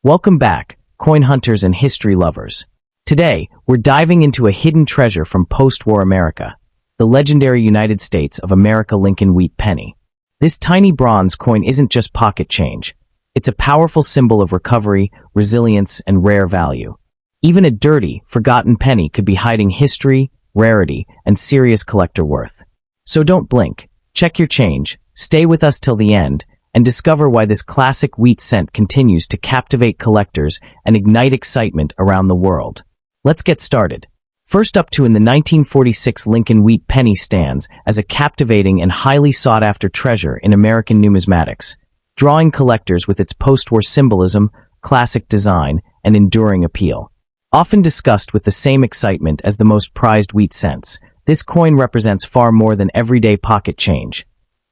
Welcome back, coin hunters and history lovers. Today, we're diving into a hidden treasure from post-war America, the legendary United States of America Lincoln Wheat Penny. This tiny bronze coin isn't just pocket change. It's a powerful symbol of recovery, resilience, and rare value. Even a dirty, forgotten penny could be hiding history, rarity, and serious collector worth. So don't blink. Check your change, stay with us till the end, and discover why this classic wheat cent continues to captivate collectors and ignite excitement around the world. Let's get started. First up in the 1946 Lincoln Wheat Penny stands as a captivating and highly sought-after treasure in American numismatics, drawing collectors with its post-war symbolism, classic design, and enduring appeal. Often discussed with the same excitement as the most prized wheat cents, this coin represents far more than everyday pocket change.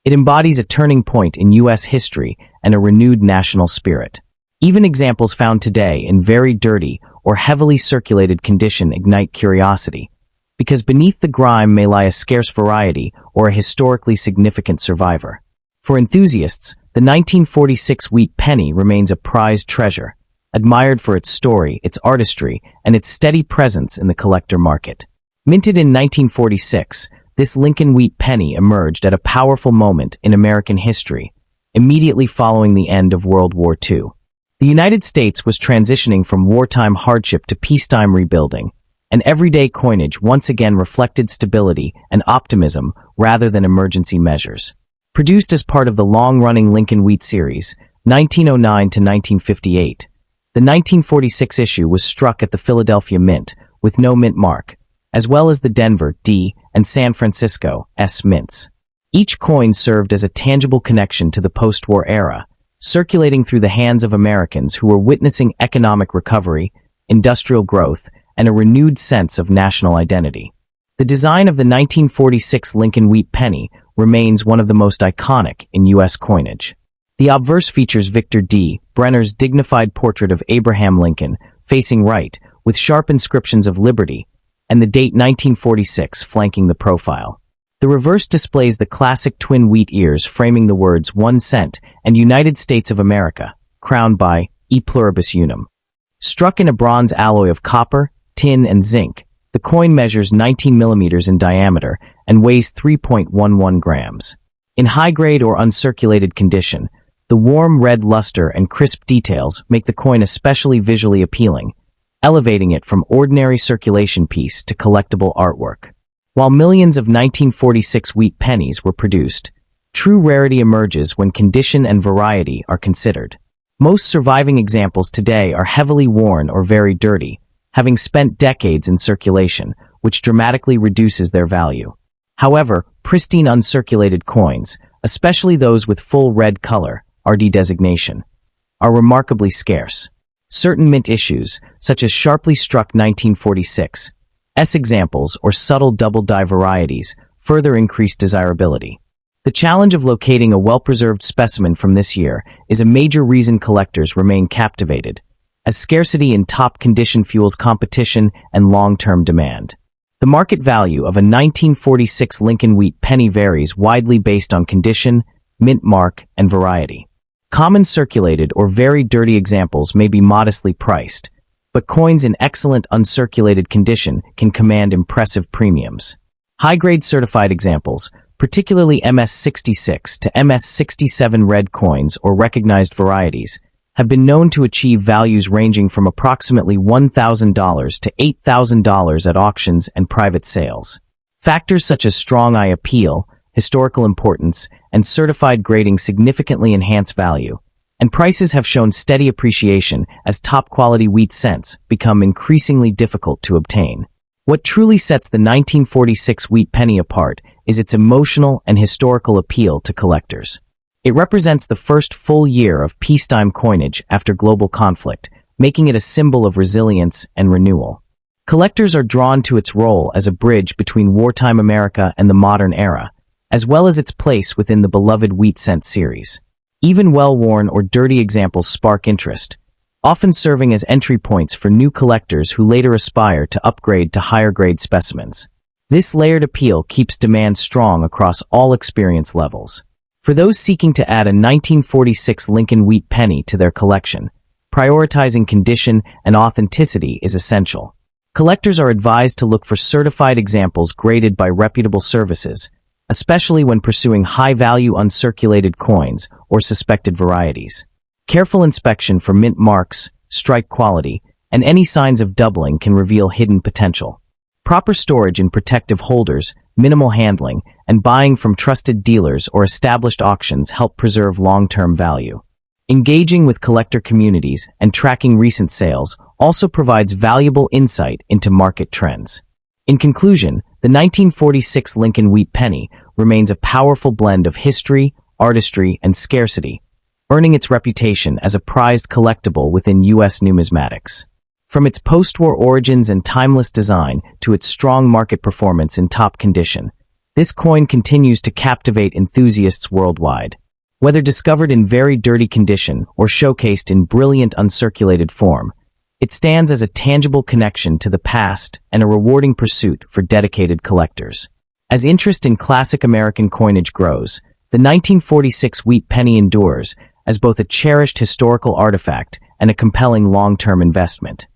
It embodies a turning point in U.S. history and a renewed national spirit. Even examples found today in very dirty or heavily circulated condition ignite curiosity, because beneath the grime may lie a scarce variety or a historically significant survivor. For enthusiasts, the 1946 wheat penny remains a prized treasure, admired for its story, its artistry, and its steady presence in the collector market. Minted in 1946, this Lincoln Wheat Penny emerged at a powerful moment in American history, immediately following the end of World War II. The United States was transitioning from wartime hardship to peacetime rebuilding, and everyday coinage once again reflected stability and optimism rather than emergency measures. Produced as part of the long-running Lincoln Wheat series, 1909 to 1958, the 1946 issue was struck at the Philadelphia Mint with no mint mark, as well as the Denver D and San Francisco S mints. Each coin served as a tangible connection to the post-war era, circulating through the hands of Americans who were witnessing economic recovery, industrial growth, and a renewed sense of national identity. The design of the 1946 Lincoln Wheat Penny remains one of the most iconic in U.S. coinage. The obverse features Victor D. Brenner's dignified portrait of Abraham Lincoln, facing right, with sharp inscriptions of liberty, and the date 1946 flanking the profile. The reverse displays the classic twin wheat ears framing the words 1 cent and United States of America, crowned by E pluribus unum. Struck in a bronze alloy of copper, tin, and zinc, the coin measures 19 millimeters in diameter and weighs 3.11 grams. In high-grade or uncirculated condition, the warm red luster and crisp details make the coin especially visually appealing, elevating it from ordinary circulation piece to collectible artwork. While millions of 1946 wheat pennies were produced, true rarity emerges when condition and variety are considered. Most surviving examples today are heavily worn or very dirty, having spent decades in circulation, which dramatically reduces their value. However, pristine uncirculated coins, especially those with full red color, RD designation, are remarkably scarce. Certain mint issues, such as sharply struck 1946 S examples or subtle double-die varieties, further increase desirability. The challenge of locating a well-preserved specimen from this year is a major reason collectors remain captivated, as scarcity in top condition fuels competition and long-term demand. The market value of a 1946 Lincoln Wheat Penny varies widely based on condition, mint mark, and variety. Common circulated or very dirty examples may be modestly priced, but coins in excellent uncirculated condition can command impressive premiums. High-grade certified examples, particularly MS66 to MS67 red coins or recognized varieties, have been known to achieve values ranging from approximately $1,000 to $8,000 at auctions and private sales. Factors such as strong eye appeal, historical importance, and certified grading significantly enhance value, and prices have shown steady appreciation as top-quality wheat cents become increasingly difficult to obtain. What truly sets the 1946 wheat penny apart is its emotional and historical appeal to collectors. It represents the first full year of peacetime coinage after global conflict, making it a symbol of resilience and renewal. Collectors are drawn to its role as a bridge between wartime America and the modern era, as well as its place within the beloved wheat cent series. Even well-worn or dirty examples spark interest, often serving as entry points for new collectors who later aspire to upgrade to higher-grade specimens. This layered appeal keeps demand strong across all experience levels. For those seeking to add a 1946 Lincoln Wheat Penny to their collection, prioritizing condition and authenticity is essential. Collectors are advised to look for certified examples graded by reputable services, especially when pursuing high-value uncirculated coins or suspected varieties. Careful inspection for mint marks, strike quality, and any signs of doubling can reveal hidden potential. Proper storage in protective holders, minimal handling, and buying from trusted dealers or established auctions help preserve long-term value. Engaging with collector communities and tracking recent sales also provides valuable insight into market trends. In conclusion, the 1946 Lincoln Wheat Penny remains a powerful blend of history, artistry, and scarcity, earning its reputation as a prized collectible within U.S. numismatics. From its post-war origins and timeless design to its strong market performance in top condition, this coin continues to captivate enthusiasts worldwide. Whether discovered in very dirty condition or showcased in brilliant uncirculated form, it stands as a tangible connection to the past and a rewarding pursuit for dedicated collectors. As interest in classic American coinage grows, the 1946 Wheat Penny endures as both a cherished historical artifact and a compelling long-term investment.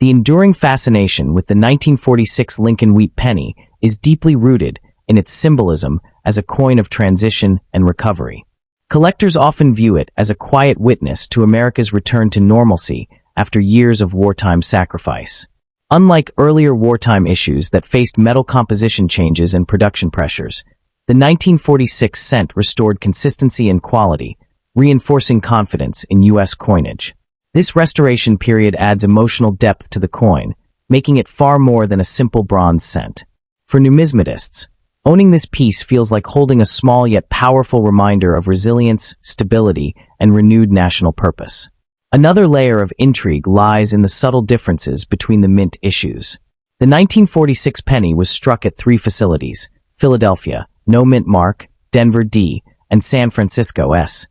The enduring fascination with the 1946 Lincoln Wheat Penny is deeply rooted in its symbolism as a coin of transition and recovery. Collectors often view it as a quiet witness to America's return to normalcy after years of wartime sacrifice. Unlike earlier wartime issues that faced metal composition changes and production pressures, the 1946 cent restored consistency and quality, reinforcing confidence in U.S. coinage. This restoration period adds emotional depth to the coin, making it far more than a simple bronze cent. For numismatists, owning this piece feels like holding a small yet powerful reminder of resilience, stability, and renewed national purpose. Another layer of intrigue lies in the subtle differences between the mint issues. The 1946 penny was struck at 3 facilities: Philadelphia, no mint mark, Denver D, and San Francisco S,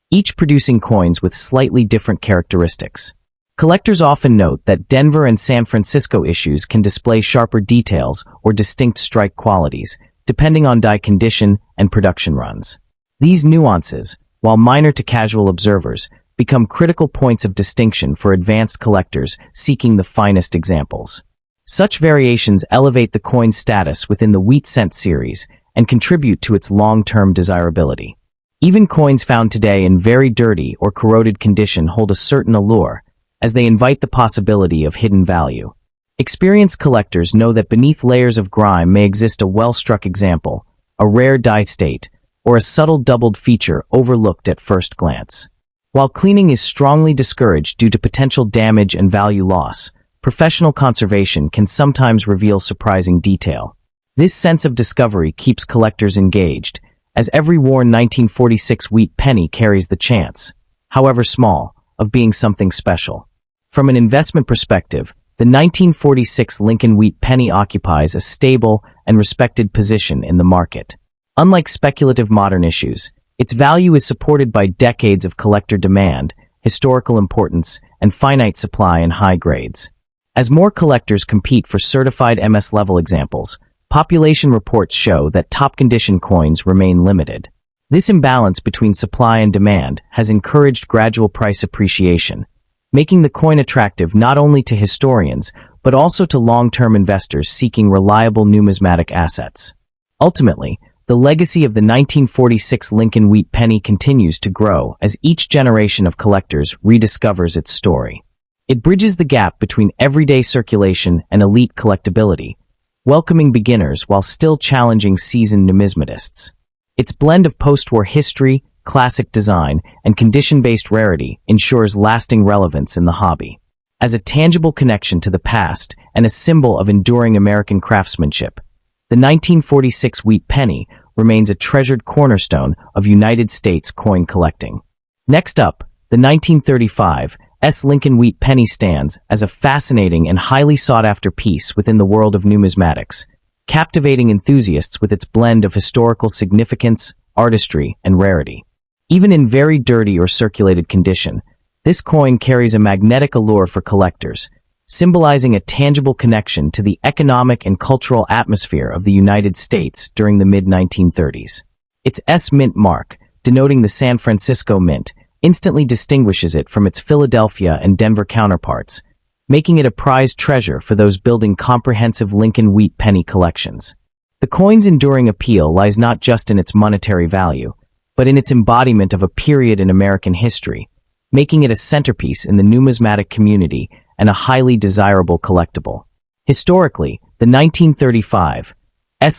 each producing coins with slightly different characteristics. Collectors often note that Denver and San Francisco issues can display sharper details or distinct strike qualities, depending on die condition and production runs. These nuances, while minor to casual observers, become critical points of distinction for advanced collectors seeking the finest examples. Such variations elevate the coin's status within the wheat cent series and contribute to its long-term desirability. Even coins found today in very dirty or corroded condition hold a certain allure, as they invite the possibility of hidden value. Experienced collectors know that beneath layers of grime may exist a well-struck example, a rare die state, or a subtle doubled feature overlooked at first glance. While cleaning is strongly discouraged due to potential damage and value loss, professional conservation can sometimes reveal surprising detail. This sense of discovery keeps collectors engaged, as every worn 1946 wheat penny carries the chance, however small, of being something special. From an investment perspective, the 1946 Lincoln Wheat Penny occupies a stable and respected position in the market. Unlike speculative modern issues, its value is supported by decades of collector demand, historical importance, and finite supply in high grades. As more collectors compete for certified MS-level examples, population reports show that top-condition coins remain limited. This imbalance between supply and demand has encouraged gradual price appreciation, making the coin attractive not only to historians, but also to long-term investors seeking reliable numismatic assets. Ultimately, the legacy of the 1946 Lincoln Wheat Penny continues to grow as each generation of collectors rediscovers its story. It bridges the gap between everyday circulation and elite collectability, welcoming beginners while still challenging seasoned numismatists. Its blend of post-war history, classic design, and condition-based rarity ensures lasting relevance in the hobby. As a tangible connection to the past and a symbol of enduring American craftsmanship, the 1946 Wheat Penny remains a treasured cornerstone of United States coin collecting. Next up, the 1935 Lincoln Wheat Penny stands as a fascinating and highly sought-after piece within the world of numismatics, captivating enthusiasts with its blend of historical significance, artistry, and rarity. Even in very dirty or circulated condition, this coin carries a magnetic allure for collectors, symbolizing a tangible connection to the economic and cultural atmosphere of the United States during the mid-1930s. Its S mint mark, denoting the San Francisco Mint, instantly distinguishes it from its Philadelphia and Denver counterparts, making it a prized treasure for those building comprehensive Lincoln wheat penny collections. The coin's enduring appeal lies not just in its monetary value, but in its embodiment of a period in American history, making it a centerpiece in the numismatic community and a highly desirable collectible. Historically, the 1935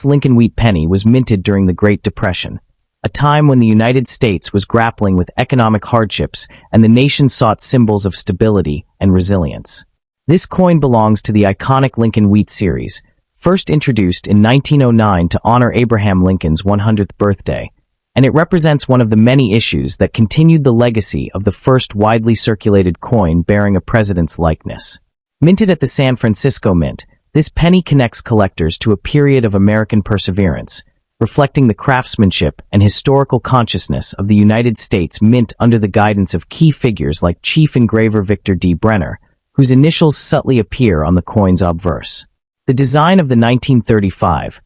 Lincoln wheat penny was minted during the Great Depression, a time when the United States was grappling with economic hardships and the nation sought symbols of stability and resilience. This coin belongs to the iconic Lincoln wheat series, first introduced in 1909 to honor Abraham Lincoln's 100th birthday, and it represents one of the many issues that continued the legacy of the first widely circulated coin bearing a president's likeness. Minted at the San Francisco Mint, this penny connects collectors to a period of American perseverance, reflecting the craftsmanship and historical consciousness of the United States Mint under the guidance of key figures like Chief Engraver Victor D. Brenner, whose initials subtly appear on the coin's obverse. The design of the 1935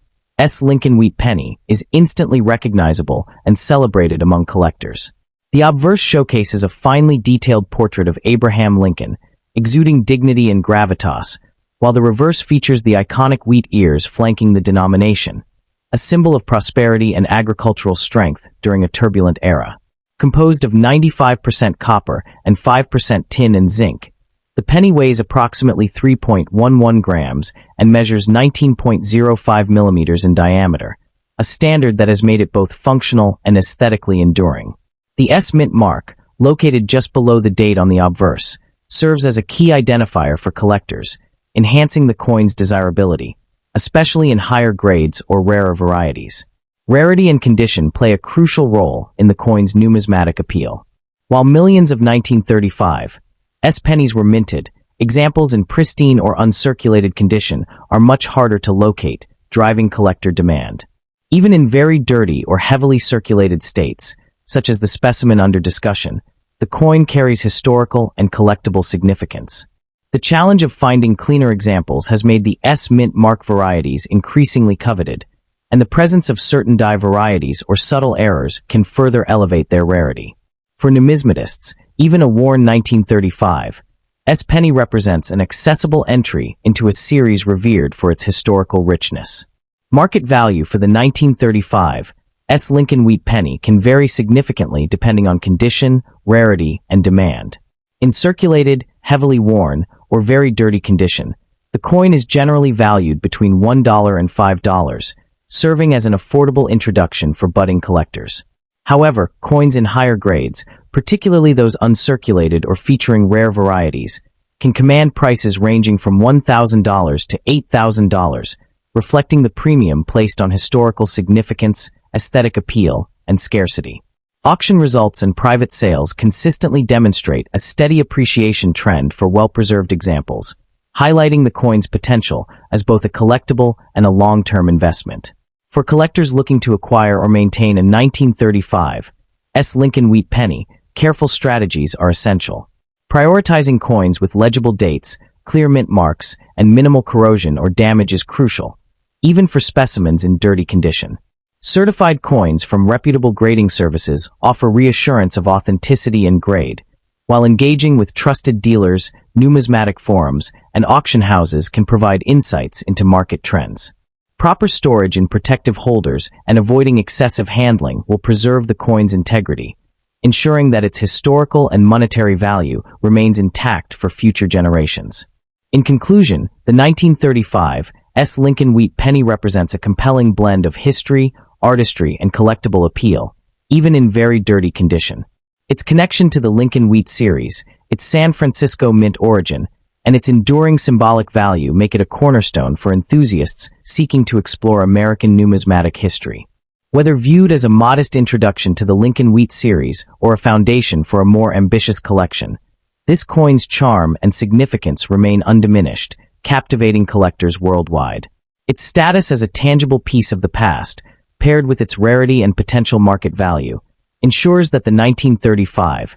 Lincoln wheat penny is instantly recognizable and celebrated among collectors. The obverse showcases a finely detailed portrait of Abraham Lincoln, exuding dignity and gravitas, while the reverse features the iconic wheat ears flanking the denomination, a symbol of prosperity and agricultural strength during a turbulent era. Composed of 95% copper and 5% tin and zinc, the penny weighs approximately 3.11 grams and measures 19.05 millimeters in diameter, a standard that has made it both functional and aesthetically enduring. The S Mint mark, located just below the date on the obverse, serves as a key identifier for collectors, enhancing the coin's desirability, especially in higher grades or rarer varieties. Rarity and condition play a crucial role in the coin's numismatic appeal. While millions of 1935 pennies were minted, examples in pristine or uncirculated condition are much harder to locate, driving collector demand. Even in very dirty or heavily circulated states, such as the specimen under discussion, the coin carries historical and collectible significance. The challenge of finding cleaner examples has made the S Mint mark varieties increasingly coveted, and the presence of certain dye varieties or subtle errors can further elevate their rarity. For numismatists, even a worn 1935 penny represents an accessible entry into a series revered for its historical richness. Market value for the 1935 Lincoln wheat penny can vary significantly depending on condition, rarity, and demand. In circulated, heavily worn, or very dirty condition, the coin is generally valued between $1 and $5, serving as an affordable introduction for budding collectors. However, coins in higher grades, particularly those uncirculated or featuring rare varieties, can command prices ranging from $1,000 to $8,000, reflecting the premium placed on historical significance, aesthetic appeal, and scarcity. Auction results and private sales consistently demonstrate a steady appreciation trend for well-preserved examples, highlighting the coin's potential as both a collectible and a long-term investment. For collectors looking to acquire or maintain a 1935 Lincoln wheat penny, careful strategies are essential. Prioritizing coins with legible dates, clear mint marks, and minimal corrosion or damage is crucial, even for specimens in dirty condition. Certified coins from reputable grading services offer reassurance of authenticity and grade, while engaging with trusted dealers, numismatic forums, and auction houses can provide insights into market trends. Proper storage in protective holders and avoiding excessive handling will preserve the coin's integrity, ensuring that its historical and monetary value remains intact for future generations. In conclusion, the 1935 Lincoln wheat penny represents a compelling blend of history, artistry, and collectible appeal, even in very dirty condition. Its connection to the Lincoln wheat series, its San Francisco Mint origin, and its enduring symbolic value make it a cornerstone for enthusiasts seeking to explore American numismatic history. Whether viewed as a modest introduction to the Lincoln wheat series or a foundation for a more ambitious collection, this coin's charm and significance remain undiminished, captivating collectors worldwide. Its status as a tangible piece of the past, paired with its rarity and potential market value, ensures that the 1935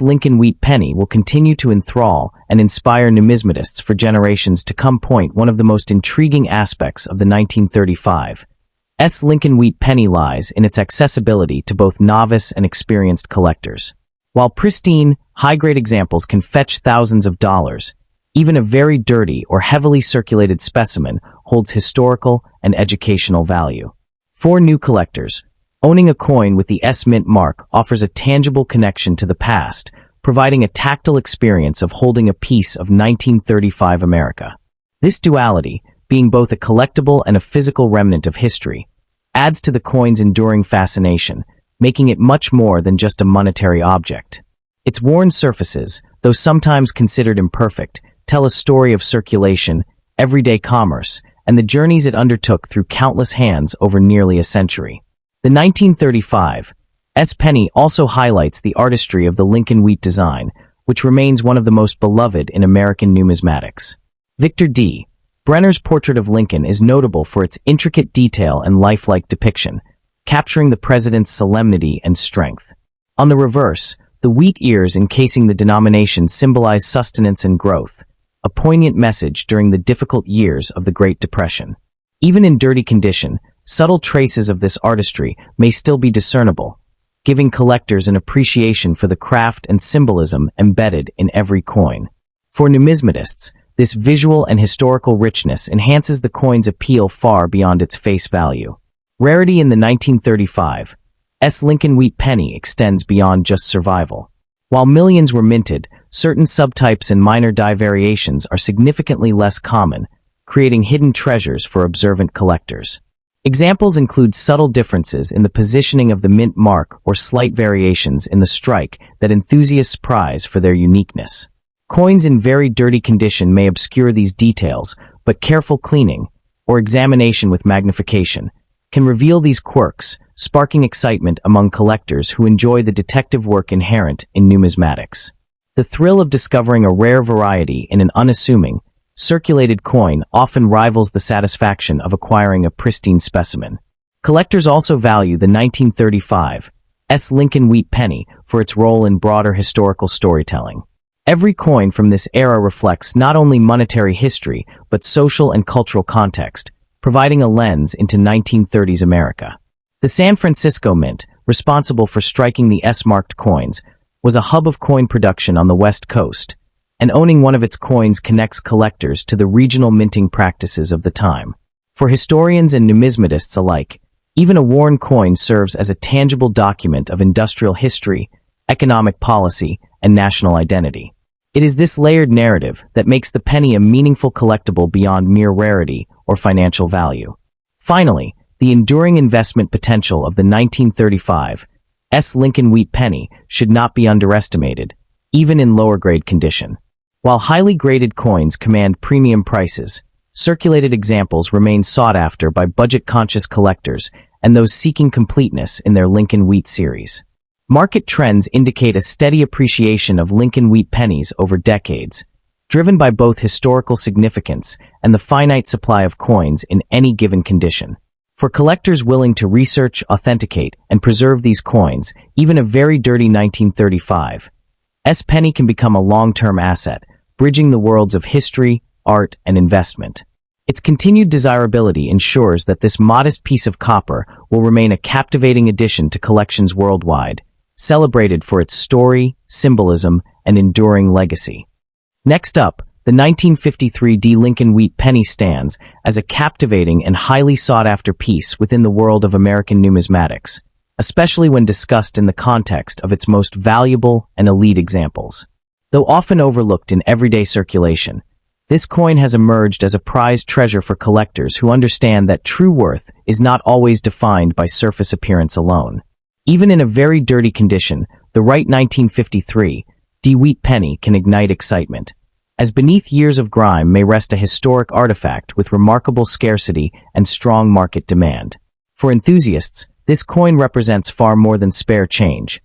Lincoln wheat penny will continue to enthrall and inspire numismatists for generations to come. One of the most intriguing aspects of the 1935 Lincoln wheat penny lies in its accessibility to both novice and experienced collectors. While pristine, high-grade examples can fetch thousands of dollars, even a very dirty or heavily circulated specimen holds historical and educational value. For new collectors, owning a coin with the S Mint mark offers a tangible connection to the past, providing a tactile experience of holding a piece of 1935 America. This duality, being both a collectible and a physical remnant of history, adds to the coin's enduring fascination, making it much more than just a monetary object. Its worn surfaces, though sometimes considered imperfect, tell a story of circulation, everyday commerce, and the journeys it undertook through countless hands over nearly a century. The 1935 S penny also highlights the artistry of the Lincoln wheat design, which remains one of the most beloved in American numismatics. Victor D. Brenner's portrait of Lincoln is notable for its intricate detail and lifelike depiction, capturing the president's solemnity and strength. On the reverse, the wheat ears encasing the denomination symbolize sustenance and growth, a poignant message during the difficult years of the Great Depression. Even in dirty condition, subtle traces of this artistry may still be discernible, giving collectors an appreciation for the craft and symbolism embedded in every coin. For numismatists, this visual and historical richness enhances the coin's appeal far beyond its face value. Rarity in the 1935 S Lincoln wheat penny extends beyond just survival. While millions were minted, certain subtypes and minor die variations are significantly less common, creating hidden treasures for observant collectors. Examples include subtle differences in the positioning of the mint mark or slight variations in the strike that enthusiasts prize for their uniqueness. Coins in very dirty condition may obscure these details, but careful cleaning, or examination with magnification, can reveal these quirks, sparking excitement among collectors who enjoy the detective work inherent in numismatics. The thrill of discovering a rare variety in an unassuming, circulated coin often rivals the satisfaction of acquiring a pristine specimen. Collectors also value the 1935 S Lincoln wheat penny for its role in broader historical storytelling. Every coin from this era reflects not only monetary history, but social and cultural context, providing a lens into 1930s America. The San Francisco Mint, responsible for striking the S-marked coins, was a hub of coin production on the West Coast, and owning one of its coins connects collectors to the regional minting practices of the time. For historians and numismatists alike, even a worn coin serves as a tangible document of industrial history, economic policy, and national identity. It is this layered narrative that makes the penny a meaningful collectible beyond mere rarity or financial value. Finally, the enduring investment potential of the 1935 S Lincoln wheat penny should not be underestimated, even in lower-grade condition. While highly graded coins command premium prices, circulated examples remain sought after by budget-conscious collectors and those seeking completeness in their Lincoln wheat series. Market trends indicate a steady appreciation of Lincoln wheat pennies over decades, driven by both historical significance and the finite supply of coins in any given condition. For collectors willing to research, authenticate, and preserve these coins, even a very dirty 1935 S penny can become a long-term asset, bridging the worlds of history, art, and investment. Its continued desirability ensures that this modest piece of copper will remain a captivating addition to collections worldwide, celebrated for its story, symbolism, and enduring legacy. Next up, the 1953 D Lincoln wheat penny stands as a captivating and highly sought-after piece within the world of American numismatics, especially when discussed in the context of its most valuable and elite examples. Though often overlooked in everyday circulation, this coin has emerged as a prized treasure for collectors who understand that true worth is not always defined by surface appearance alone. Even in a very dirty condition, the right 1953 D wheat penny can ignite excitement, as beneath years of grime may rest a historic artifact with remarkable scarcity and strong market demand. For enthusiasts, this coin represents far more than spare change.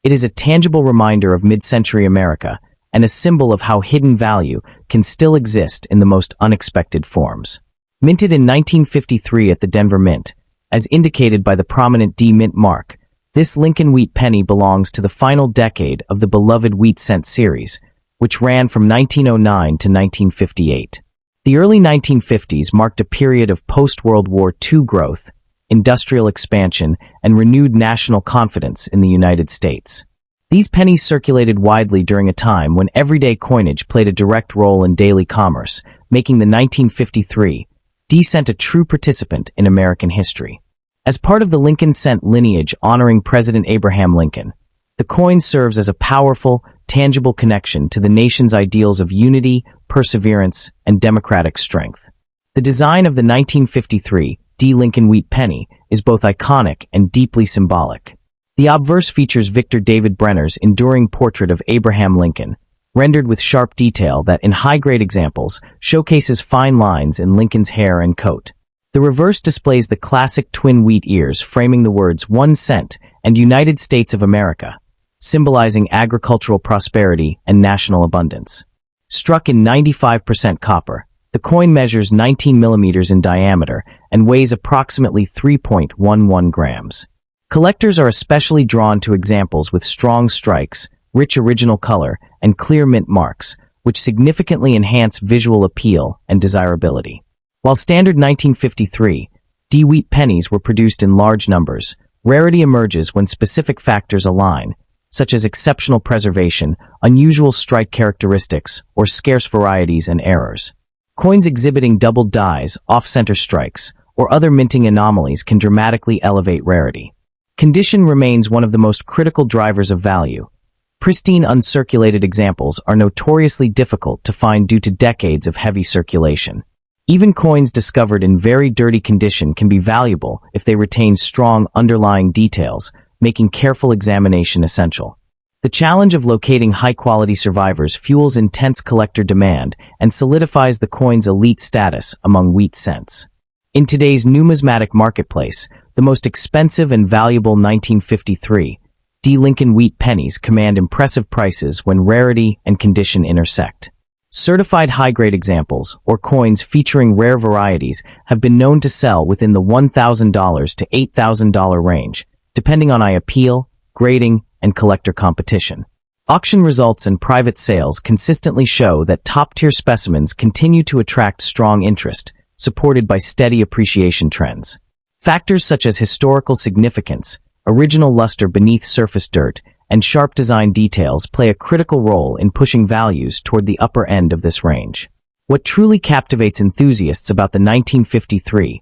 It is a tangible reminder of mid-century America and a symbol of how hidden value can still exist in the most unexpected forms. Minted in 1953 at the Denver Mint, as indicated by the prominent D Mint mark, this Lincoln wheat penny belongs to the final decade of the beloved wheat cent series, which ran from 1909 to 1958. The early 1950s marked a period of post-World War II growth, industrial expansion, and renewed national confidence in the United States. These pennies circulated widely during a time when everyday coinage played a direct role in daily commerce, making the 1953 D-cent a true participant in American history. As part of the Lincoln cent lineage honoring President Abraham Lincoln, the coin serves as a powerful, tangible connection to the nation's ideals of unity, perseverance, and democratic strength. The design of the 1953 D. Lincoln Wheat penny is both iconic and deeply symbolic. The obverse features Victor David Brenner's enduring portrait of Abraham Lincoln, rendered with sharp detail that in high-grade examples showcases fine lines in Lincoln's hair and coat. The reverse displays the classic twin wheat ears framing the words 1 cent and United States of America, symbolizing agricultural prosperity and national abundance. Struck in 95% copper, the coin measures 19 millimeters in diameter and weighs approximately 3.11 grams. Collectors are especially drawn to examples with strong strikes, rich original color, and clear mint marks, which significantly enhance visual appeal and desirability. While standard 1953 D wheat pennies were produced in large numbers, rarity emerges when specific factors align, such as exceptional preservation, unusual strike characteristics, or scarce varieties and errors. Coins exhibiting doubled dies, off-center strikes, or other minting anomalies can dramatically elevate rarity. Condition remains one of the most critical drivers of value. Pristine uncirculated examples are notoriously difficult to find due to decades of heavy circulation. Even coins discovered in very dirty condition can be valuable if they retain strong underlying details, making careful examination essential. The challenge of locating high-quality survivors fuels intense collector demand and solidifies the coin's elite status among wheat cents. In today's numismatic marketplace, the most expensive and valuable 1953 D. Lincoln Wheat pennies command impressive prices when rarity and condition intersect. Certified high-grade examples, or coins featuring rare varieties, have been known to sell within the $1,000 to $8,000 range, depending on eye appeal, grading, and collector competition. Auction results and private sales consistently show that top-tier specimens continue to attract strong interest, supported by steady appreciation trends. Factors such as historical significance, original luster beneath surface dirt, and sharp design details play a critical role in pushing values toward the upper end of this range. What truly captivates enthusiasts about the 1953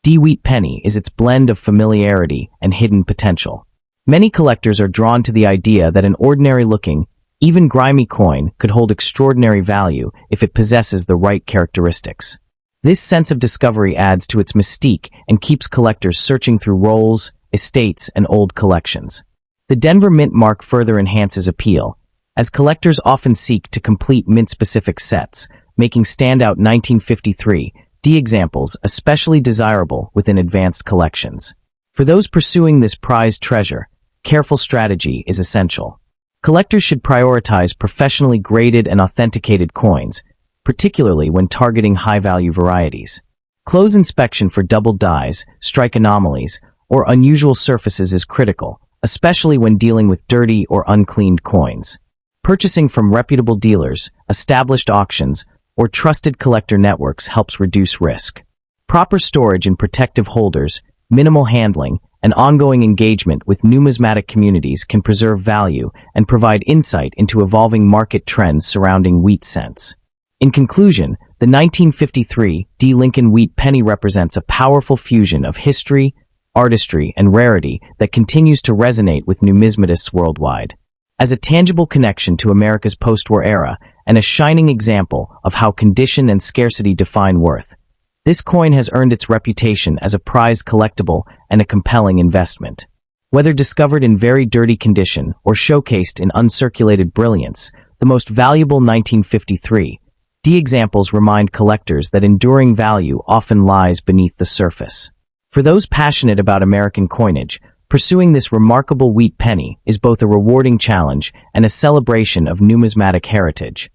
D. Wheat penny is its blend of familiarity and hidden potential. Many collectors are drawn to the idea that an ordinary-looking, even grimy coin could hold extraordinary value if it possesses the right characteristics. This sense of discovery adds to its mystique and keeps collectors searching through rolls, estates, and old collections. The Denver Mint mark further enhances appeal, as collectors often seek to complete mint-specific sets, making standout 1953 D examples especially desirable within advanced collections. For those pursuing this prized treasure, careful strategy is essential. Collectors should prioritize professionally graded and authenticated coins, particularly when targeting high-value varieties. Close inspection for double dies, strike anomalies, or unusual surfaces is critical, especially when dealing with dirty or uncleaned coins. Purchasing from reputable dealers, established auctions, or trusted collector networks helps reduce risk. Proper storage in protective holders, minimal handling, and ongoing engagement with numismatic communities can preserve value and provide insight into evolving market trends surrounding wheat cents. In conclusion, the 1953 D. Lincoln Wheat penny represents a powerful fusion of history, artistry, and rarity that continues to resonate with numismatists worldwide. As a tangible connection to America's post-war era and a shining example of how condition and scarcity define worth, this coin has earned its reputation as a prized collectible and a compelling investment. Whether discovered in very dirty condition or showcased in uncirculated brilliance, the most valuable 1953 D examples remind collectors that enduring value often lies beneath the surface. For those passionate about American coinage, pursuing this remarkable wheat penny is both a rewarding challenge and a celebration of numismatic heritage.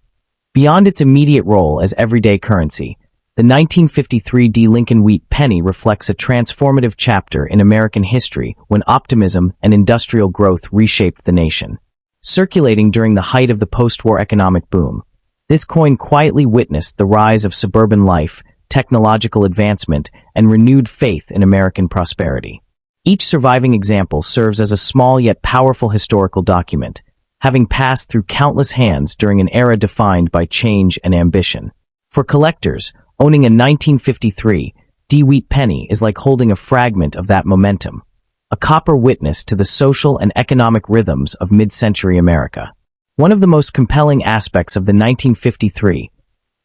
Beyond its immediate role as everyday currency, the 1953 D. Lincoln Wheat penny reflects a transformative chapter in American history when optimism and industrial growth reshaped the nation. Circulating during the height of the post-war economic boom, this coin quietly witnessed the rise of suburban life, technological advancement, and renewed faith in American prosperity. Each surviving example serves as a small yet powerful historical document, having passed through countless hands during an era defined by change and ambition. For collectors, owning a 1953 D-Wheat penny is like holding a fragment of that momentum, a copper witness to the social and economic rhythms of mid-century America. One of the most compelling aspects of the 1953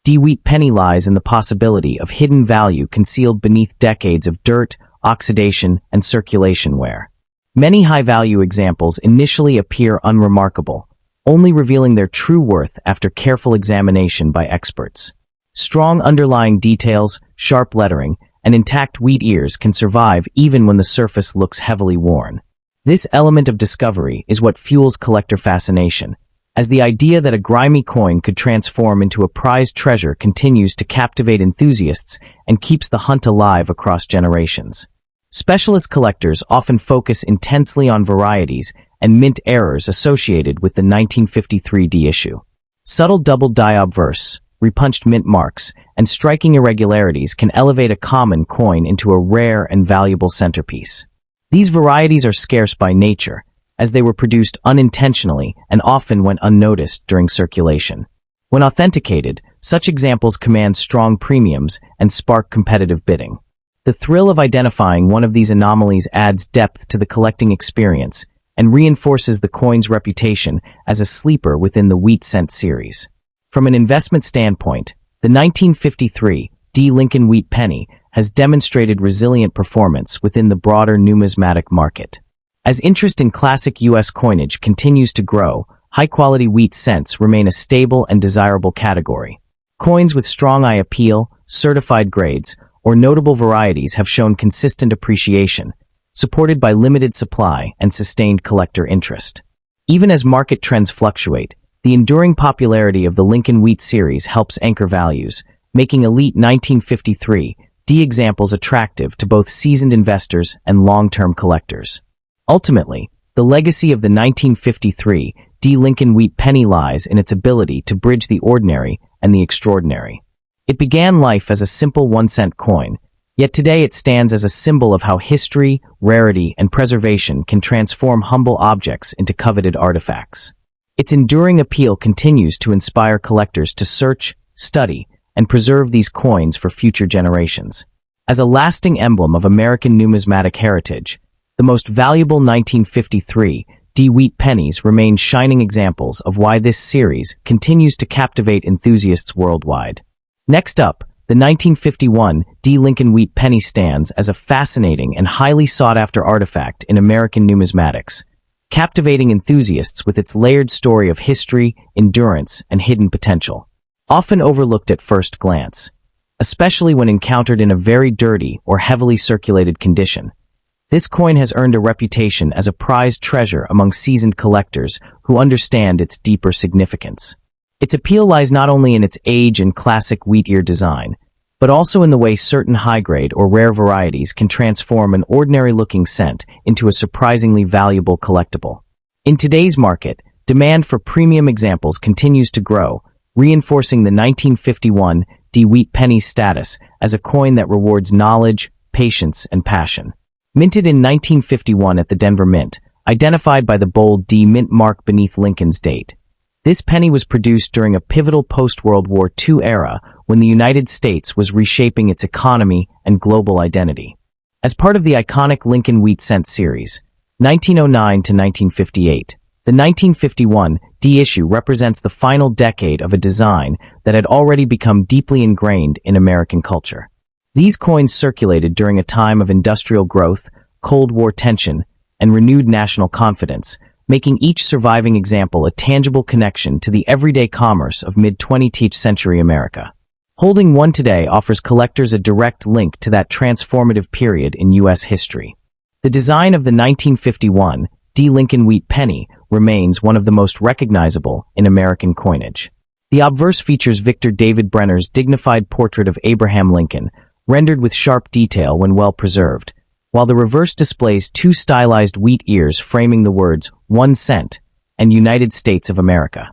D-Wheat penny lies in the possibility of hidden value concealed beneath decades of dirt, oxidation, and circulation wear. Many high-value examples initially appear unremarkable, only revealing their true worth after careful examination by experts. Strong underlying details, sharp lettering, and intact wheat ears can survive even when the surface looks heavily worn. This element of discovery is what fuels collector fascination, as the idea that a grimy coin could transform into a prized treasure continues to captivate enthusiasts and keeps the hunt alive across generations. Specialist collectors often focus intensely on varieties and mint errors associated with the 1953 D issue. Subtle double die obverse, repunched mint marks, and striking irregularities can elevate a common coin into a rare and valuable centerpiece. These varieties are scarce by nature, as they were produced unintentionally and often went unnoticed during circulation. When authenticated, such examples command strong premiums and spark competitive bidding. The thrill of identifying one of these anomalies adds depth to the collecting experience and reinforces the coin's reputation as a sleeper within the wheat cent series. From an investment standpoint, the 1953 D. Lincoln Wheat penny has demonstrated resilient performance within the broader numismatic market. As interest in classic U.S. coinage continues to grow, high-quality wheat cents remain a stable and desirable category. Coins with strong eye appeal, certified grades, or notable varieties have shown consistent appreciation, supported by limited supply and sustained collector interest. Even as market trends fluctuate, the enduring popularity of the Lincoln Wheat series helps anchor values, making elite 1953 D examples attractive to both seasoned investors and long-term collectors. Ultimately, the legacy of the 1953 D. Lincoln Wheat penny lies in its ability to bridge the ordinary and the extraordinary. It began life as a simple 1-cent coin, yet today it stands as a symbol of how history, rarity, and preservation can transform humble objects into coveted artifacts. Its enduring appeal continues to inspire collectors to search, study, and preserve these coins for future generations. As a lasting emblem of American numismatic heritage, the most valuable 1953 D. Wheat pennies remain shining examples of why this series continues to captivate enthusiasts worldwide. Next up, the 1951 D. Lincoln Wheat penny stands as a fascinating and highly sought-after artifact in American numismatics, captivating enthusiasts with its layered story of history, endurance, and hidden potential. Often overlooked at first glance, especially when encountered in a very dirty or heavily circulated condition, this coin has earned a reputation as a prized treasure among seasoned collectors who understand its deeper significance. Its appeal lies not only in its age and classic wheat ear design, but also in the way certain high-grade or rare varieties can transform an ordinary-looking cent into a surprisingly valuable collectible. In today's market, demand for premium examples continues to grow, reinforcing the 1951 D. Wheat penny's status as a coin that rewards knowledge, patience, and passion. Minted in 1951 at the Denver Mint, identified by the bold D mint mark beneath Lincoln's date. This penny was produced during a pivotal post-World War II era when the United States was reshaping its economy and global identity. As part of the iconic Lincoln Wheat cent series, 1909 to 1958, the 1951 D issue represents the final decade of a design that had already become deeply ingrained in American culture. These coins circulated during a time of industrial growth, Cold War tension, and renewed national confidence, making each surviving example a tangible connection to the everyday commerce of mid-20th century America. Holding one today offers collectors a direct link to that transformative period in U.S. history. The design of the 1951 D. Lincoln Wheat penny remains one of the most recognizable in American coinage. The obverse features Victor David Brenner's dignified portrait of Abraham Lincoln, rendered with sharp detail when well preserved, while the reverse displays two stylized wheat ears framing the words 1 cent and United States of America.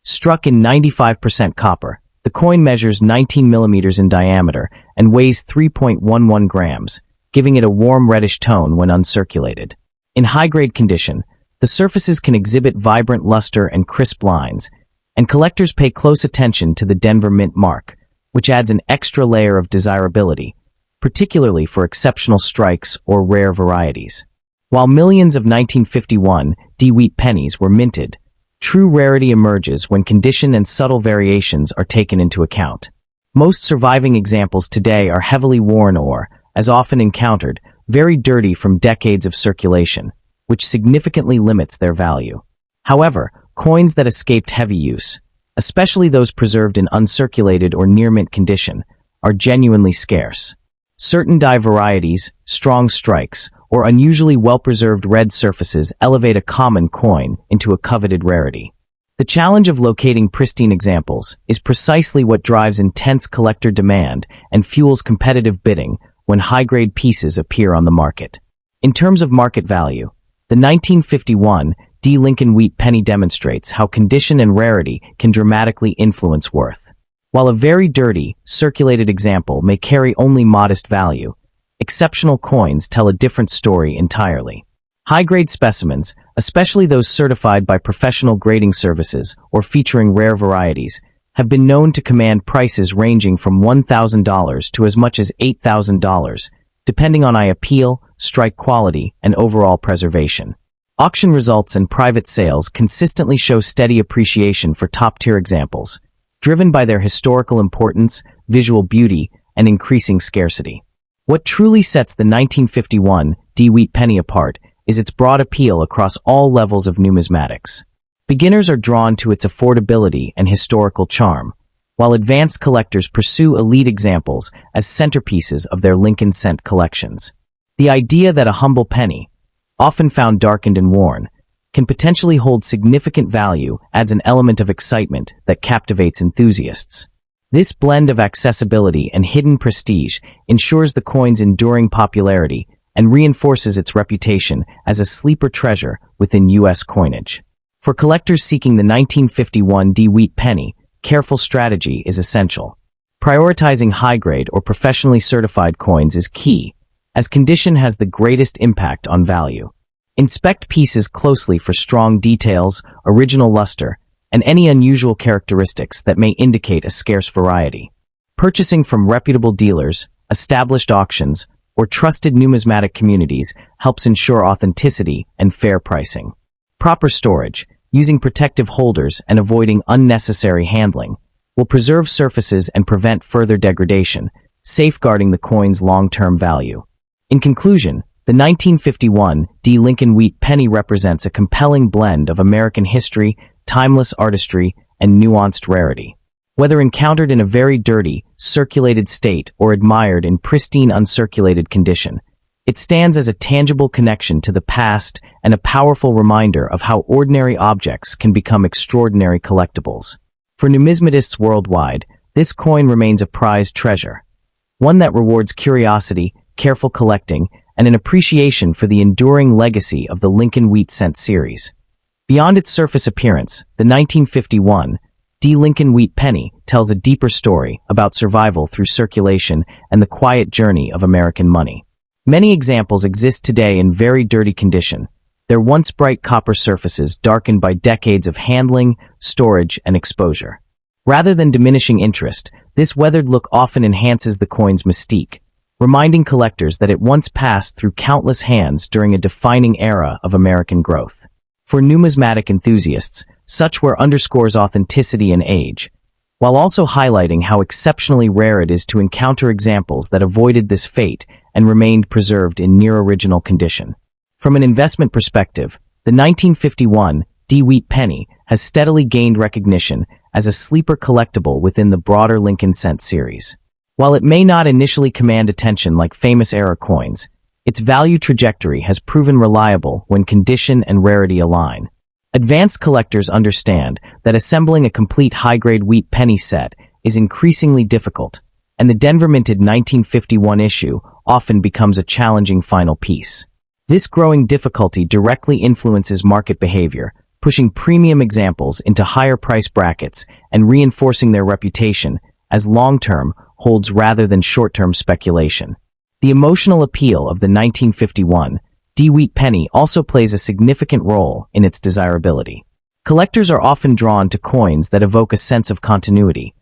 Struck in 95% copper, the coin measures 19 millimeters in diameter and weighs 3.11 grams, giving it a warm reddish tone when uncirculated. In high-grade condition, The surfaces can exhibit vibrant luster and crisp lines, and collectors pay close attention to the Denver Mint mark, which adds an extra layer of desirability, particularly for exceptional strikes or rare varieties. While millions of 1951 D-Wheat pennies were minted, true rarity emerges when condition and subtle variations are taken into account. Most surviving examples today are heavily worn or, as often encountered, very dirty from decades of circulation, which significantly limits their value. However, coins that escaped heavy use, especially those preserved in uncirculated or near-mint condition, are genuinely scarce. Certain die varieties, strong strikes, or unusually well-preserved red surfaces elevate a common coin into a coveted rarity. The challenge of locating pristine examples is precisely what drives intense collector demand and fuels competitive bidding when high-grade pieces appear on the market. In terms of market value, the 1951 D. Lincoln Wheat penny demonstrates how condition and rarity can dramatically influence worth. While a very dirty, circulated example may carry only modest value, exceptional coins tell a different story entirely. High-grade specimens, especially those certified by professional grading services or featuring rare varieties, have been known to command prices ranging from $1,000 to as much as $8,000, depending on eye appeal, strike quality, and overall preservation. Auction results and private sales consistently show steady appreciation for top-tier examples, driven by their historical importance, visual beauty, and increasing scarcity. What truly sets the 1951 D-Wheat penny apart is its broad appeal across all levels of numismatics. Beginners are drawn to its affordability and historical charm, while advanced collectors pursue elite examples as centerpieces of their Lincoln cent collections. The idea that a humble penny, often found darkened and worn, can potentially hold significant value adds an element of excitement that captivates enthusiasts. This blend of accessibility and hidden prestige ensures the coin's enduring popularity and reinforces its reputation as a sleeper treasure within U.S. coinage. For collectors seeking the 1951 D-Wheat penny, careful strategy is essential. Prioritizing high-grade or professionally certified coins is key, as condition has the greatest impact on value. Inspect pieces closely for strong details, original luster, and any unusual characteristics that may indicate a scarce variety. Purchasing from reputable dealers, established auctions, or trusted numismatic communities helps ensure authenticity and fair pricing. Proper storage, using protective holders and avoiding unnecessary handling, will preserve surfaces and prevent further degradation, safeguarding the coin's long-term value. In conclusion, the 1951 D. Lincoln Wheat penny represents a compelling blend of American history, timeless artistry, and nuanced rarity. Whether encountered in a very dirty, circulated state or admired in pristine uncirculated condition, it stands as a tangible connection to the past and a powerful reminder of how ordinary objects can become extraordinary collectibles. For numismatists worldwide, this coin remains a prized treasure, one that rewards curiosity, careful collecting, and an appreciation for the enduring legacy of the Lincoln Wheat cent series. Beyond its surface appearance, the 1951 D. Lincoln Wheat penny tells a deeper story about survival through circulation and the quiet journey of American money. Many examples exist today in very dirty condition, their once bright copper surfaces darkened by decades of handling, storage, and exposure. Rather than diminishing interest, this weathered look often enhances the coin's mystique, reminding collectors that it once passed through countless hands during a defining era of American growth. For numismatic enthusiasts, such wear underscores authenticity and age, while also highlighting how exceptionally rare it is to encounter examples that avoided this fate and remained preserved in near-original condition. From an investment perspective, the 1951 D-Wheat penny has steadily gained recognition as a sleeper collectible within the broader Lincoln cent series. While it may not initially command attention like famous era coins, its value trajectory has proven reliable when condition and rarity align. Advanced collectors understand that assembling a complete high-grade wheat penny set is increasingly difficult, and the Denver-minted 1951 issue often becomes a challenging final piece. This growing difficulty directly influences market behavior, pushing premium examples into higher price brackets and reinforcing their reputation as long-term holds rather than short-term speculation. The emotional appeal of the 1951 D-Wheat penny also plays a significant role in its desirability. Collectors are often drawn to coins that evoke a sense of continuity,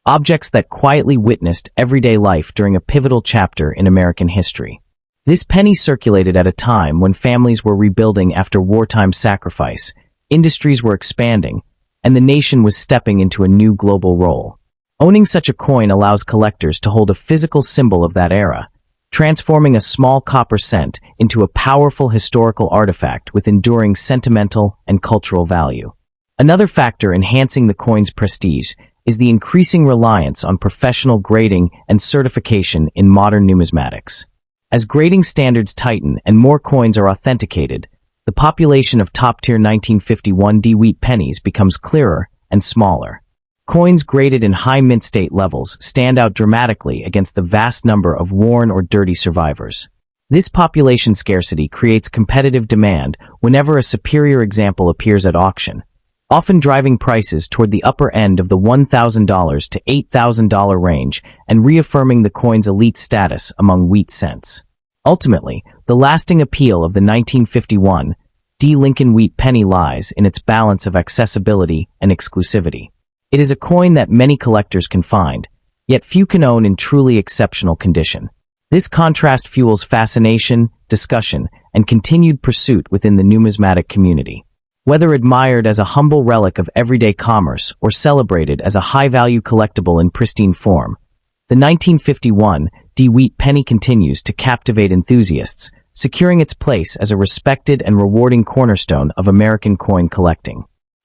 objects that quietly witnessed everyday life during a pivotal chapter in American history. This penny circulated at a time when families were rebuilding after wartime sacrifice, industries were expanding, and the nation was stepping into a new global role. Owning such a coin allows collectors to hold a physical symbol of that era, transforming a small copper cent into a powerful historical artifact with enduring sentimental and cultural value. Another factor enhancing the coin's prestige is the increasing reliance on professional grading and certification in modern numismatics. As grading standards tighten and more coins are authenticated, the population of top-tier 1951 D-Wheat pennies becomes clearer and smaller. Coins graded in high mint state levels stand out dramatically against the vast number of worn or dirty survivors. This population scarcity creates competitive demand whenever a superior example appears at auction, often driving prices toward the upper end of the $1,000 to $8,000 range and reaffirming the coin's elite status among wheat cents. Ultimately, the lasting appeal of the 1951 D. Lincoln Wheat penny lies in its balance of accessibility and exclusivity. It is a coin that many collectors can find, yet few can own in truly exceptional condition. This contrast fuels fascination, discussion, and continued pursuit within the numismatic community. Whether admired as a humble relic of everyday commerce or celebrated as a high-value collectible in pristine form, the 1951 D-Wheat penny continues to captivate enthusiasts, securing its place as a respected and rewarding cornerstone of American coin collecting.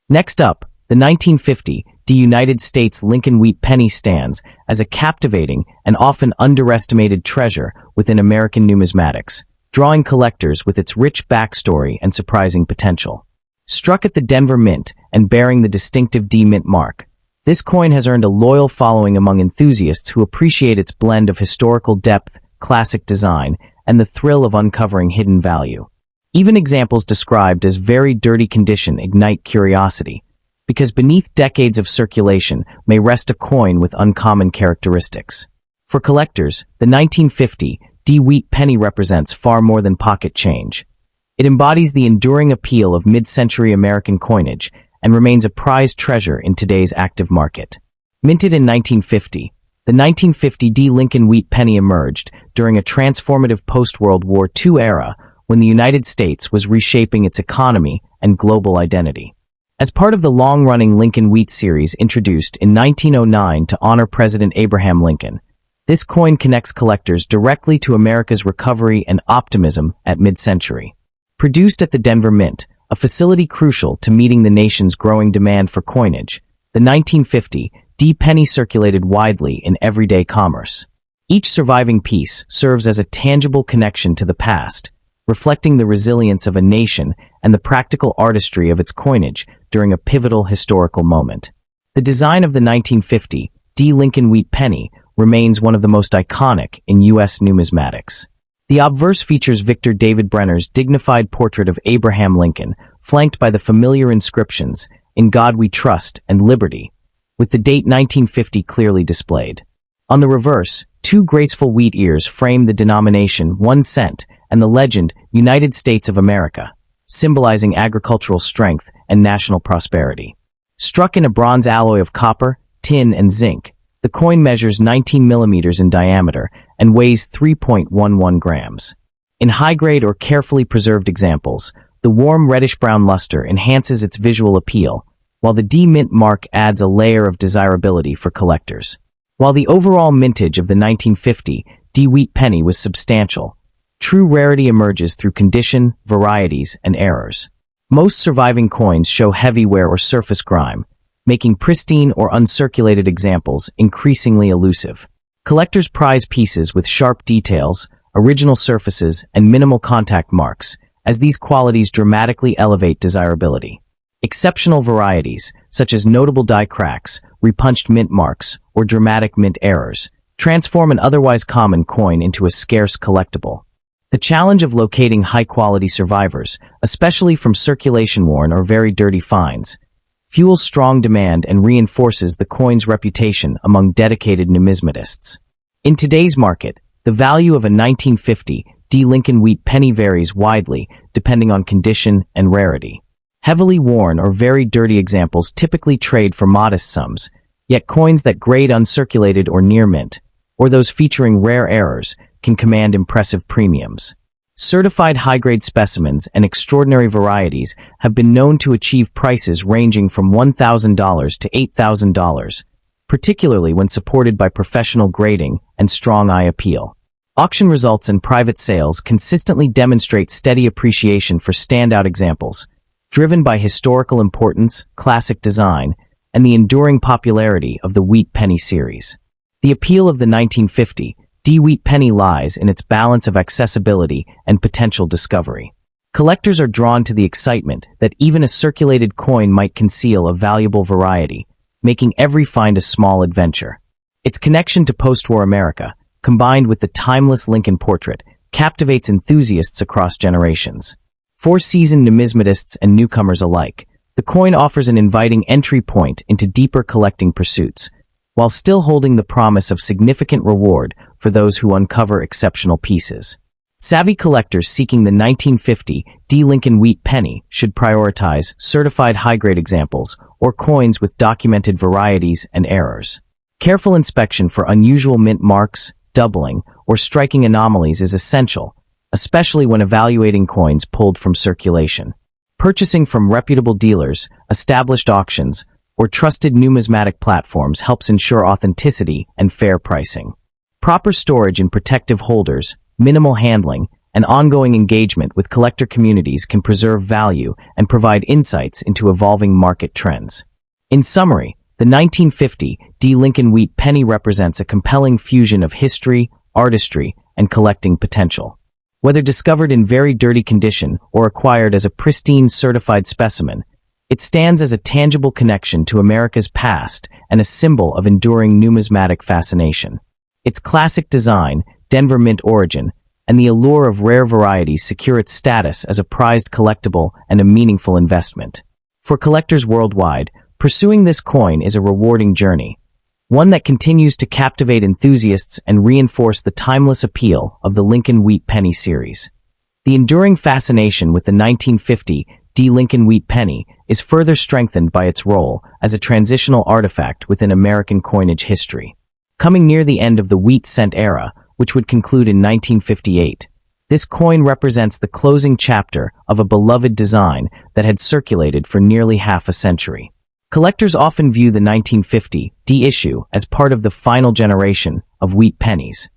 Next up, the 1950 D United States Lincoln Wheat penny stands as a captivating and often underestimated treasure within American numismatics, drawing collectors with its rich backstory and surprising potential. Struck at the Denver Mint and bearing the distinctive D Mint mark, this coin has earned a loyal following among enthusiasts who appreciate its blend of historical depth, classic design, and the thrill of uncovering hidden value. Even examples described as very dirty condition ignite curiosity, because beneath decades of circulation may rest a coin with uncommon characteristics. For collectors, the 1950 D-Wheat penny represents far more than pocket change. It embodies the enduring appeal of mid-century American coinage and remains a prized treasure in today's active market. Minted in 1950, the 1950 D. Lincoln Wheat penny emerged during a transformative post-World War II era when the United States was reshaping its economy and global identity. As part of the long-running Lincoln Wheat series introduced in 1909 to honor President Abraham Lincoln, this coin connects collectors directly to America's recovery and optimism at mid-century. Produced at the Denver Mint, a facility crucial to meeting the nation's growing demand for coinage, the 1950 D penny circulated widely in everyday commerce. Each surviving piece serves as a tangible connection to the past, reflecting the resilience of a nation and the practical artistry of its coinage during a pivotal historical moment. The design of the 1950 D. Lincoln Wheat penny remains one of the most iconic in U.S. numismatics. The obverse features Victor David Brenner's dignified portrait of Abraham Lincoln, flanked by the familiar inscriptions, "In God We Trust" and "Liberty," with the date 1950 clearly displayed. On the reverse, two graceful wheat ears frame the denomination 1 cent and the legend United States of America, symbolizing agricultural strength and national prosperity. Struck in a bronze alloy of copper, tin, and zinc, the coin measures 19 millimeters in diameter and weighs 3.11 grams. In high-grade or carefully preserved examples, the warm reddish-brown luster enhances its visual appeal, while the D Mint mark adds a layer of desirability for collectors. While the overall mintage of the 1950 D Wheat penny was substantial, true rarity emerges through condition, varieties, and errors. Most surviving coins show heavy wear or surface grime, making pristine or uncirculated examples increasingly elusive. Collectors prize pieces with sharp details, original surfaces, and minimal contact marks, as these qualities dramatically elevate desirability. Exceptional varieties, such as notable die cracks, repunched mint marks, or dramatic mint errors, transform an otherwise common coin into a scarce collectible. The challenge of locating high-quality survivors, especially from circulation-worn or very dirty finds, fuels strong demand and reinforces the coin's reputation among dedicated numismatists. In today's market, the value of a 1950 D. Lincoln wheat penny varies widely depending on condition and rarity. Heavily worn or very dirty examples typically trade for modest sums, yet coins that grade uncirculated or near mint, or those featuring rare errors, can command impressive premiums. Certified high-grade specimens and extraordinary varieties have been known to achieve prices ranging from $1,000 to $8,000, particularly when supported by professional grading and strong eye appeal. Auction results and private sales consistently demonstrate steady appreciation for standout examples, driven by historical importance, classic design, and the enduring popularity of the wheat penny series. The appeal of the 1950 D wheat penny lies in its balance of accessibility and potential discovery. Collectors are drawn to the excitement that even a circulated coin might conceal a valuable variety, making every find a small adventure. Its connection to post-war America, combined with the timeless Lincoln portrait, captivates enthusiasts across generations. For seasoned numismatists and newcomers alike, the coin offers an inviting entry point into deeper collecting pursuits, while still holding the promise of significant reward for those who uncover exceptional pieces. Savvy collectors seeking the 1950 D. Lincoln wheat penny should prioritize certified high-grade examples or coins with documented varieties and errors. Careful inspection for unusual mint marks, doubling, or striking anomalies is essential, especially when evaluating coins pulled from circulation. Purchasing from reputable dealers, established auctions, or trusted numismatic platforms helps ensure authenticity and fair pricing. Proper storage in protective holders, minimal handling, and ongoing engagement with collector communities can preserve value and provide insights into evolving market trends. In summary, the 1950 D. Lincoln wheat penny represents a compelling fusion of history, artistry, and collecting potential. Whether discovered in very dirty condition or acquired as a pristine certified specimen, it stands as a tangible connection to America's past and a symbol of enduring numismatic fascination. Its classic design, Denver mint origin, and the allure of rare varieties secure its status as a prized collectible and a meaningful investment. For collectors worldwide, pursuing this coin is a rewarding journey, one that continues to captivate enthusiasts and reinforce the timeless appeal of the Lincoln wheat penny series. The enduring fascination with the 1950 D. Lincoln wheat penny is further strengthened by its role as a transitional artifact within American coinage history. Coming near the end of the wheat cent era, which would conclude in 1958, this coin represents the closing chapter of a beloved design that had circulated for nearly half a century. Collectors often view the 1950 D issue as part of the final generation of wheat pennies,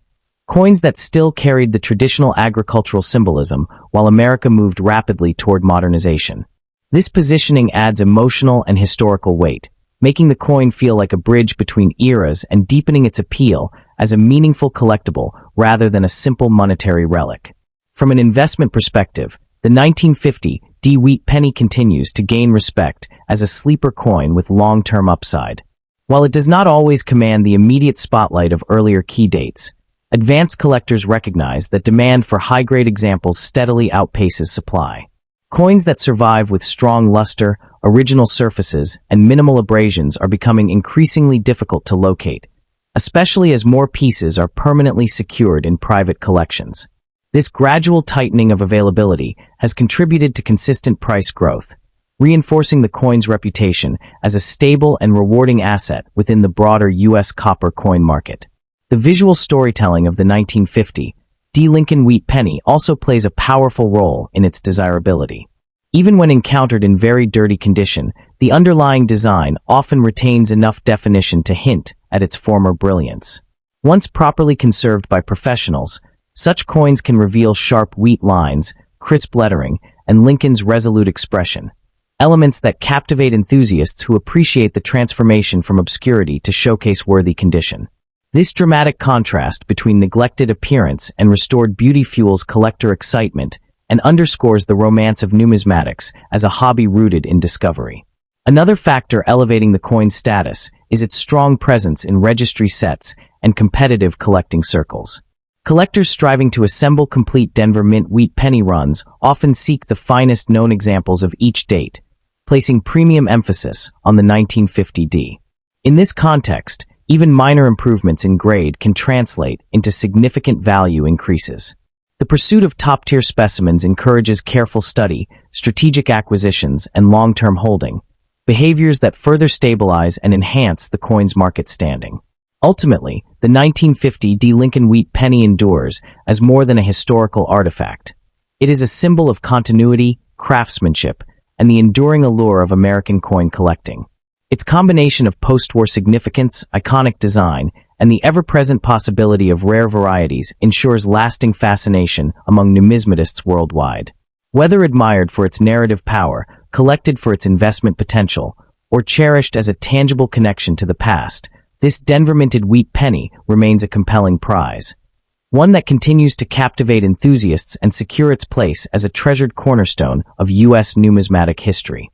coins that still carried the traditional agricultural symbolism while America moved rapidly toward modernization. This positioning adds emotional and historical weight, making the coin feel like a bridge between eras and deepening its appeal as a meaningful collectible rather than a simple monetary relic. From an investment perspective, the 1950 D wheat penny continues to gain respect as a sleeper coin with long-term upside. While it does not always command the immediate spotlight of earlier key dates, advanced collectors recognize that demand for high-grade examples steadily outpaces supply. Coins that survive with strong luster, original surfaces, and minimal abrasions are becoming increasingly difficult to locate, especially as more pieces are permanently secured in private collections. This gradual tightening of availability has contributed to consistent price growth, reinforcing the coin's reputation as a stable and rewarding asset within the broader U.S. copper coin market. The visual storytelling of the 1950 D. Lincoln wheat penny also plays a powerful role in its desirability. Even when encountered in very dirty condition, the underlying design often retains enough definition to hint at its former brilliance. Once properly conserved by professionals, such coins can reveal sharp wheat lines, crisp lettering, and Lincoln's resolute expression, elements that captivate enthusiasts who appreciate the transformation from obscurity to showcase-worthy condition. This dramatic contrast between neglected appearance and restored beauty fuels collector excitement and underscores the romance of numismatics as a hobby rooted in discovery. Another factor elevating the coin's status is its strong presence in registry sets and competitive collecting circles. Collectors striving to assemble complete Denver mint wheat penny runs often seek the finest known examples of each date, placing premium emphasis on the 1950 D. In this context, even minor improvements in grade can translate into significant value increases. The pursuit of top-tier specimens encourages careful study, strategic acquisitions, and long-term holding, behaviors that further stabilize and enhance the coin's market standing. Ultimately, the 1950 D. Lincoln Wheat penny endures as more than a historical artifact. It is a symbol of continuity, craftsmanship, and the enduring allure of American coin collecting. Its combination of post-war significance, iconic design, and the ever-present possibility of rare varieties ensures lasting fascination among numismatists worldwide. Whether admired for its narrative power, collected for its investment potential, or cherished as a tangible connection to the past, this Denver-minted wheat penny remains a compelling prize. One that continues to captivate enthusiasts and secure its place as a treasured cornerstone of U.S. numismatic history.